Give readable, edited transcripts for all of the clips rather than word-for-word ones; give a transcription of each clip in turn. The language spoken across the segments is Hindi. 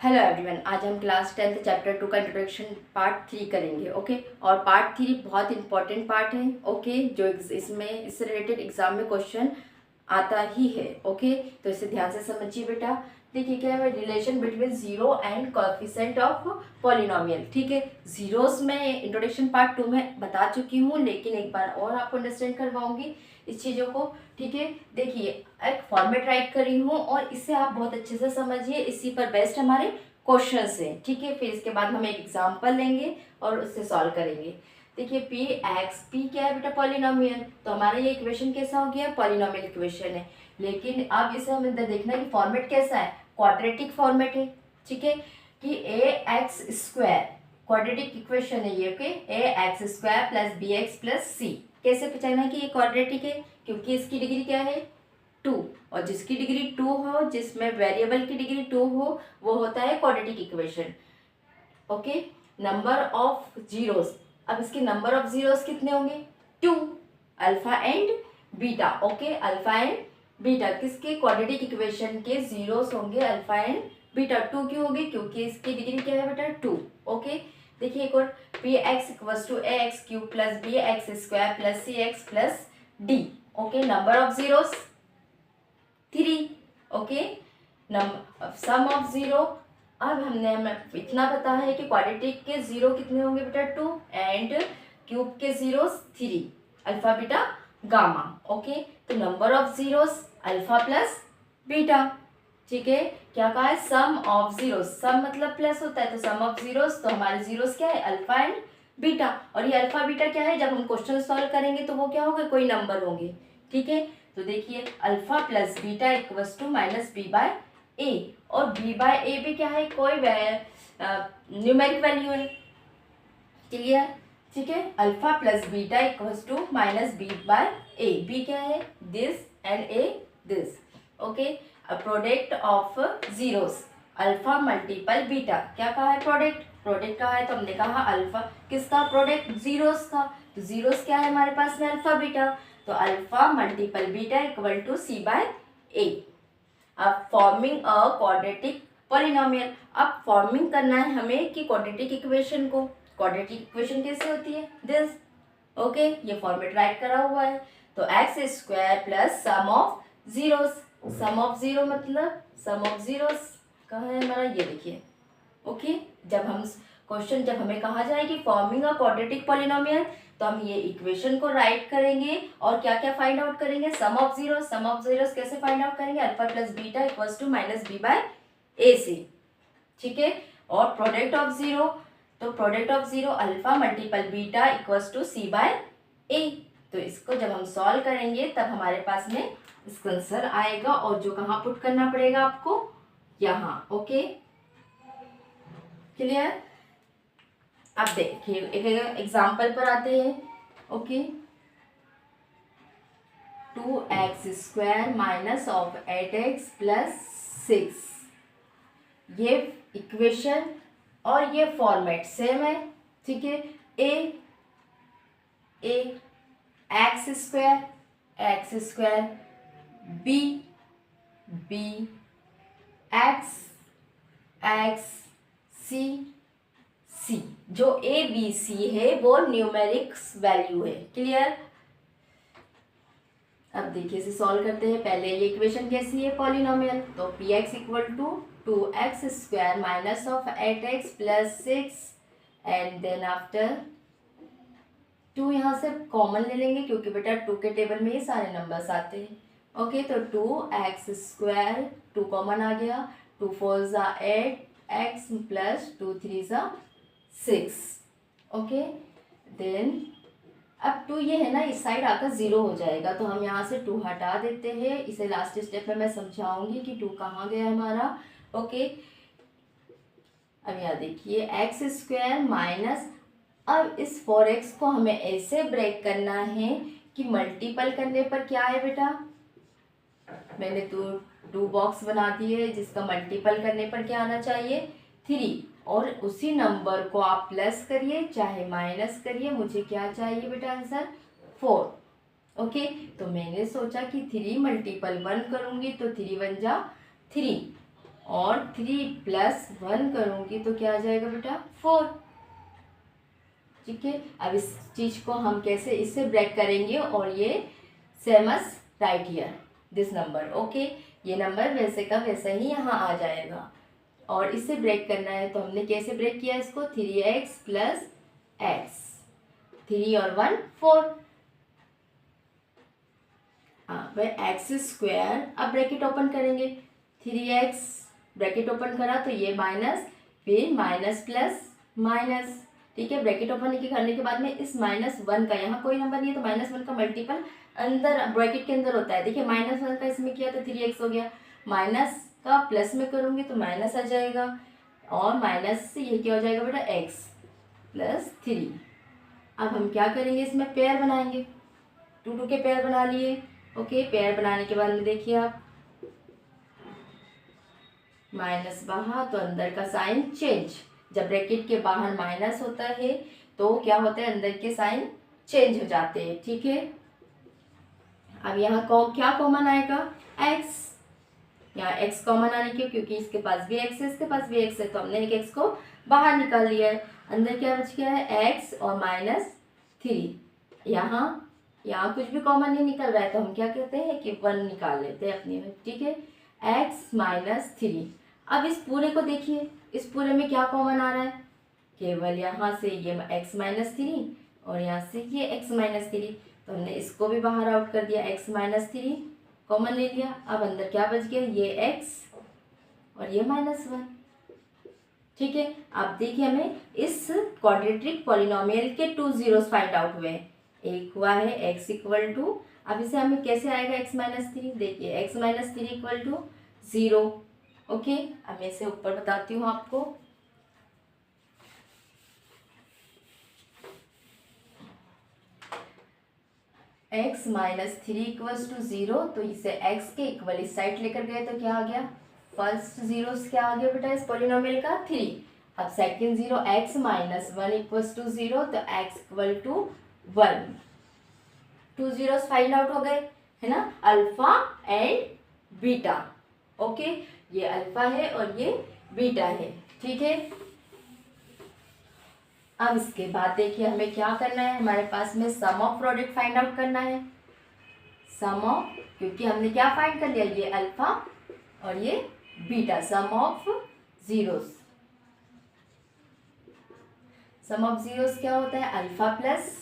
हेलो एवरीवन, आज हम क्लास 10th चैप्टर 2 का इंट्रोडक्शन पार्ट 3 करेंगे। ओके, और पार्ट 3 बहुत इंपॉर्टेंट पार्ट है। ओके, जो इससे रिलेटेड एग्जाम में क्वेश्चन आता ही है। ओके, तो इसे ध्यान से समझिए बेटा। देखिए क्या है, relation between zero and coefficient of polynomial. ठीक है, जीरोस में इंट्रोडक्शन पार्ट 2 में बता चुकी हूँ, लेकिन एक बार और आपको अंडरस्टैंड करवाऊंगी इस चीज़ों को। ठीक है, देखिए एक फॉर्मेट राइट करी हूँ और इसे आप बहुत अच्छे से समझिए। इसी पर बेस्ड हमारे क्वेश्चंस हैं। ठीक है, फिर इसके बाद हम एक एग्जांपल लेंगे और उससे सॉल्व करेंगे। देखिए पी एक्स, पी क्या है बेटा? पॉलिनोमियल। तो हमारा ये इक्वेशन कैसा हो गया? पॉलिनोमियल इक्वेशन है। लेकिन अब इसे हम इधर देखना है कि फॉर्मेट कैसा है, क्वाड्रेटिक फॉर्मेट है। ठीक है, कि A X square quadratic equation है ये। Okay, A X square plus B X plus C. कैसे पहचाना कि ये क्वाड्रेटिक है? क्योंकि इसकी डिग्री क्या है? 2, और जिसकी डिग्री 2 हो, जिसमें वेरिएबल की डिग्री 2 हो, वो होता है quadratic equation. Okay, number of zeros, अब इसके नंबर ऑफ जीरोस कितने होंगे? 2, alpha and beta. Okay, alpha and beta किसके? क्वाड्रेटिक इक्वेशन के जीरोस होंगे अल्फा एंड बीटा। 2 क्यों होगी? क्योंकि इसकी डिग्री क्या है बेटा? 2। ओके, देखिए एक और, P X equals to A X cube plus B X square plus C X plus D. Okay, number of zeros 3। Okay, number sum of zero, अब हमें इतना पता है कि क्वाड्रेटिक के जीरो कितने होंगे बेटा? 2, एंड क्यूब के zeros 3, alpha beta gamma. Okay, तो number of zeros alpha plus beta. ठीक है, क्या कहा है? सम ऑफ जीरोस, सम मतलब प्लस होता है, तो सम ऑफ जीरोस, तो हमारे जीरोस क्या है? Alpha and beta. और ये अल्फा बीटा क्या है? जब हम क्वेश्चन सॉल्व करेंगे तो वो क्या होगा? कोई नंबर होंगे। ठीक है, तो देखिए alpha plus beta equals to minus B by A, और बी बाय ए भी क्या है? कोई न्यूमेरिक वैल्यू है। क्लियर? ठीक है, alpha plus beta equals to minus B by A. B क्या है? This and A this. Okay, product of zeros alpha multiple beta. क्या कहा है? प्रोडक्ट, प्रोडक्ट कहा है, तो हमने कहा अल्फा किसका? प्रोडक्ट जीरोस का। तो जीरोस क्या है हमारे पास में? Alpha beta. तो alpha multiple beta equal to C by A. अब फॉर्मिंग अ क्वाड्रेटिक पॉलिनोमियल, अब फॉर्मिंग करना है हमें कि क्वाड्रेटिक इक्वेशन को। क्वाड्रेटिक इक्वेशन कैसे होती है? दिस। ओके, ये फॉर्मेट राइट करा हुआ है। तो X square plus sum of zeros, sum of zero मतलब सम ऑफ जीरोस कहाँ है हमारा? ये देखिए। ओके, जब हमें कहा जाए कि फॉर्मिंग अ क्वाड्रेटिक पॉलिनोमियल, तो हम ये इक्वेशन को राइट करेंगे और क्या क्या फाइंड आउट करेंगे? Sum of zero. Sum of zeros कैसे फाइंड आउट करेंगे? Alpha plus beta equals to minus B by A से। ठीक है, और प्रोडक्ट ऑफ जीरो, तो product of zero alpha multiple beta equals to C by A. तो इसको जब हम सॉल्व करेंगे तब हमारे पास में इसका आंसर आएगा, और जो कहाँ पुट करना पड़ेगा आपको? यहाँ। Okay, clear? अब देखिए एक एग्जाम्पल पर आते हैं। Okay, 2x square minus of 8x plus 6, ये इक्वेशन और ये फॉर्मेट सेम है। ठीक है, A A X square B B X X C C, जो ए बी सी है वो न्यूमेरिक्स वैल्यू है। क्लियर? अब देखिए इसे सॉल्व करते हैं। पहले ये इक्वेशन कैसी है? पॉलिनोमियल। तो P X equal to 2x square minus of 8x plus 6, and then after 2 यहाँ से कॉमन ले लेंगे, क्योंकि बेटा 2 के टेबल में ये सारे नंबर्स आते हैं। ओके, तो 2x स्क्वायर, 2 कॉमन आ गया, 2 4 ज़ा 8x प्लस 2 3 ज़ा 6। ओके, देन अब 2 ये है ना, इस साइड आकर 0 हो जाएगा, तो हम यहाँ से 2 हटा देते हैं। इसे लास्ट स्टेप में मैं समझाऊंगी कि 2 कहाँ गया हमारा। ओके, अब यहाँ देखिए एक्स स्क्वायर माइनस, अब इस 4x को हमें ऐसे ब्रेक करना है कि मल्टीपल करने पर क्या है बेटा? मैंने तो 2 बॉक्स बना दिए, जिसका मल्टीपल करने पर क्या आना चाहिए? 3, और उसी नंबर को आप प्लस करिए चाहे माइनस करिए, मुझे क्या चाहिए बेटा? आंसर 4। ओके, तो मैंने सोचा कि 3 मल्टीपल 1 करूँगी तो 3 1 जा 3, और 3 प्लस 1 करूँगी तो क्या आ जाएगा बेटा 4। ठीक है, अब इस चीज़ को हम कैसे इससे ब्रेक करेंगे और ये seems right here this number. Okay, ये नंबर वैसे का वैसा ही यहाँ आ जाएगा और इससे ब्रेक करना है तो हमने कैसे ब्रेक किया इसको 3x प्लस एक्स, 3 और 1 4। हाँ भाई एक्स स्क्वायर, अब ब्रैकेट ओपन करेंगे 3x ब्रैकेट ओपन करा तो ये माइनस, फिर माइनस प्लस माइनस। ठीक है, ब्रैकेट ओपन करने के बाद में इस -1 का, यहाँ कोई नंबर नहीं है तो -1 का मल्टीपल अंदर ब्रैकेट के अंदर होता है। देखिए -1 का इसमें किया तो 3x हो गया, माइनस का प्लस में करूँगी तो माइनस आ जाएगा और माइनस से ये क्या हो जाएगा बेटा x प्लस 3। अब हम क्या करेंगे इसमें पेयर बनाएंगे, 2 2 के पेयर बना लिए। ओके, पेयर बनाने के बाद में देखिए आप माइनस बाहर तो अंदर का साइन चेंज, जब ब्रैकेट के बाहर माइनस होता है तो क्या होता है अंदर के साइन चेंज हो जाते हैं। ठीक है, अब यहाँ क्या कॉमन आएगा x, यहाँ x कॉमन आने क्यों, क्योंकि इसके पास भी x है इसके पास भी x है तो हमने एक x को बाहर निकाल लिया है। अंदर क्या बच गया है x और -3। यहाँ कुछ भी कॉमन नहीं निकल रहा है तो हम क्या कहते हैं कि 1 निकाल लेते हैं अपने में। ठीक है, x -3। अब इस पूरे को देखिए, इस पूरे में क्या कॉमन आ रहा है, केवल यहाँ से ये x -3 और यहाँ से ये x -3, तो हमने इसको भी बाहर आउट कर दिया, x -3 कॉमन ले लिया। अब अंदर क्या बच गया, ये x और ये -1। ठीक है, अब देखिए हमें इस क्वाड्रेटिक पॉलिनोमियल के 2 जीरोस फाइंड आउट हुए हैं। एक हुआ है x इक्वल टू, अब इसे हमें कैसे आएगा x -3, देखिए x -3 इक्वल टू 0। ओके, अब मैं इसे ऊपर बताती हूँ आपको। x -3 इक्वल्स टू 0, तो इसे x के इक्वल इस साइड लेकर गए तो क्या आ गया, फर्स्ट जीरो क्या आ गया बेटा इस पॉलिनोमियल का 3। अब second zero x -1 equals to 0, तो x equal to 1। 2 zeros find out हो गए है ना, अल्फा एंड बीटा। ओके, ये अल्फा है और ये बीटा है। ठीक है, अब इसके बाद देखिए हमें क्या करना है, हमारे पास में सम ऑफ प्रोडक्ट फाइंड आउट करना है। सम ऑफ, क्योंकि हमने क्या फाइंड कर लिया, ये अल्फा और ये beta, sum of zeros. Sum of zeros क्या होता है, alpha plus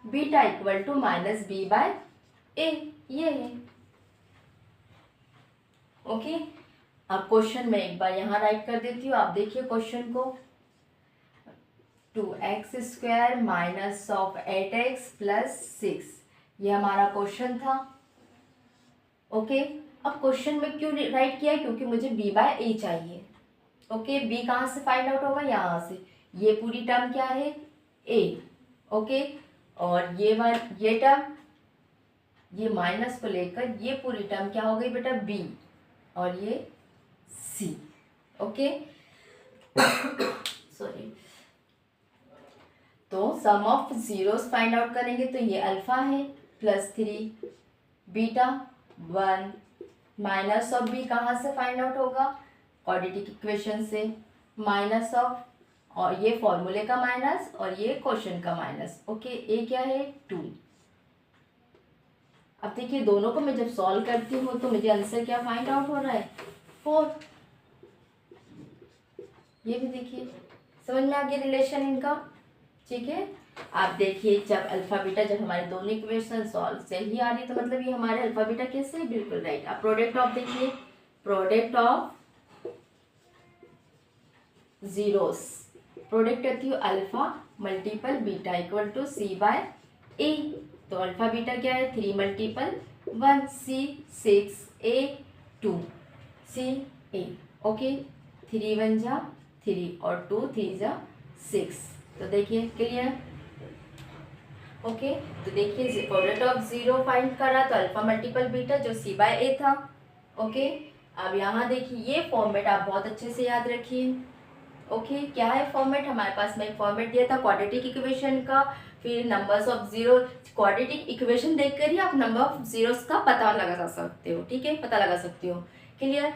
beta equal to -b/a, ये है। ओके, अब क्वेश्चन में एक बार यहाँ राइट कर देती हूँ, आप देखिए क्वेश्चन को, 2x² minus of 8x plus 6, ये हमारा क्वेश्चन था। ओके, अब क्वेश्चन में क्यों राइट किया है, क्योंकि मुझे b/a चाहिए। ओके, b कहाँ से फाइंड आउट होगा, यहाँ से, ये पूरी टर्म क्या है a। ओके, और ये टर्म, ये माइनस को लेकर ये पूरी टर्म क्या हो गई बेटा b और ये c। ओके, सॉरी, तो सम ऑफ जीरोस फाइंड आउट करेंगे तो ये अल्फा है +3, बीटा 1, माइनस ऑफ b कहाँ से फाइंड आउट होगा, क्वाड्रेटिक इक्वेशन से, माइनस ऑफ, और ये फॉर्मूले का माइनस और ये क्वेश्चन का माइनस। ओके, ए क्या है 2। अब देखिए दोनों को मैं जब सॉल्व करती हूँ तो मुझे आंसर क्या फाइंड आउट हो रहा है 4। ये भी देखिए, समझ में आ गया रिलेशन इनका। ठीक है, आप देखिए जब अल्फा बीटा, जब हमारे दोनों इक्वेशन सॉल्व सही आ रही तो मतलब ये हमारे अल्फा बीटा कैसे है, बिल्कुल राइट। अब प्रोडक्ट ऑफ देखिए, प्रोडक्ट ऑफ जीरोस, प्रोडक्ट होती है alpha multiple beta equal to c/a, तो अल्फा बीटा क्या है 3 multiple 1 c 6 a 2 c a। Okay, 3 1 जा 3 और 2 3 जा 6, तो देखिए क्लियर। ओके, तो देखिए प्रोडक्ट ऑफ जीरो फाइंड करा तो अल्फा मल्टीपल बीटा जो c/a था। ओके, अब यहाँ देखिए ये फॉर्मेट आप बहुत अच्छे से याद रखिए। ओके, क्या है फॉर्मेट, हमारे पास में एक फॉर्मेट दिया था क्वाड्रेटिक इक्वेशन का, फिर numbers of zero, quadratic equation देखकर ही आप नंबर ऑफ जीरोस का पता लगा सकते हो। ठीक है, पता लगा सकते हो। क्लियर।